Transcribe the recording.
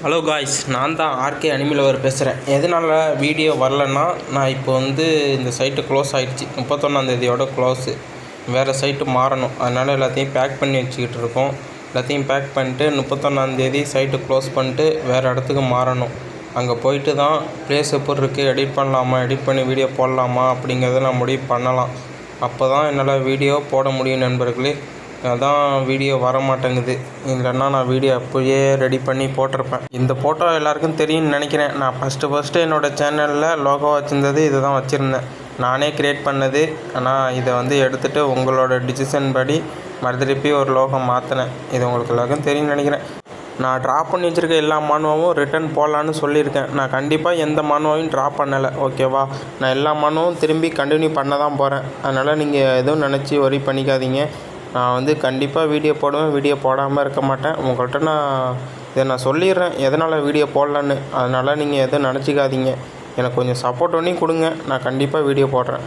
Hello guys, நான் தான் RK animal lower பேசுகிறேன். எதனால் வீடியோ வரலன்னா, நான் இப்போ இந்த சைட்டு க்ளோஸ் ஆகிடுச்சு. 31ஆந்தேதியோட க்ளோஸு. வேறு சைட்டு மாறணும். அதனால் எல்லாத்தையும் பேக் பண்ணி வச்சுக்கிட்டு இருக்கோம். எல்லாத்தையும் பேக் பண்ணிட்டு 31ஆந்தேதி சைட்டு க்ளோஸ் பண்ணிட்டு வேறு இடத்துக்கு மாறணும். அங்கே போயிட்டு தான் ப்ளேஸ் எப்படி இருக்குது, எடிட் பண்ணலாமா, எடிட் பண்ணி வீடியோ போடலாமா அப்படிங்கிறத நான் முடிவு பண்ணலாம். அப்போ தான் என்னால் வீடியோ போட முடியும் நண்பர்களே. அதான் வீடியோ வர மாட்டேங்குது. இல்லைன்னா நான் வீடியோ அப்போயே ரெடி பண்ணி போட்டிருப்பேன். இந்த ஃபோட்டோ எல்லாருக்கும் தெரியும்னு நினைக்கிறேன். நான் ஃபஸ்ட்டு என்னோடய சேனலில் லோகோ வச்சுருந்தது இதை தான் வச்சுருந்தேன். நானே க்ரியேட் பண்ணது. ஆனால் இதை எடுத்துகிட்டு உங்களோட டிசிஷன் படி மறுதிருப்பி ஒரு லோகோ மாற்றினேன். இது உங்களுக்கு எல்லாருக்கும் தெரியும்னு நினைக்கிறேன். நான் ட்ராப் பண்ணி வச்சுருக்க எல்லா மானுவாவும் ரிட்டன் போடலான்னு சொல்லியிருக்கேன். நான் கண்டிப்பாக எந்த மானுவாவையும் ட்ராப் பண்ணலை, ஓகேவா? நான் எல்லா மானுவும் திரும்பி கண்டினியூ பண்ண தான் போகிறேன். அதனால் நீங்கள் எதுவும் நினச்சி ஒரி பண்ணிக்காதீங்க. நான் கண்டிப்பாக வீடியோ போடுவேன். வீடியோ போடாமல் இருக்க மாட்டேன். உங்கள்கிட்ட இதை நான் சொல்லிடுறேன் எதனால் வீடியோ போடலான்னு. அதனால் நீங்கள் எதுவும் நினச்சிக்காதீங்க. எனக்கு கொஞ்சம் சப்போர்ட் பண்ணி கொடுங்க. நான் கண்டிப்பாக வீடியோ போடுறேன்.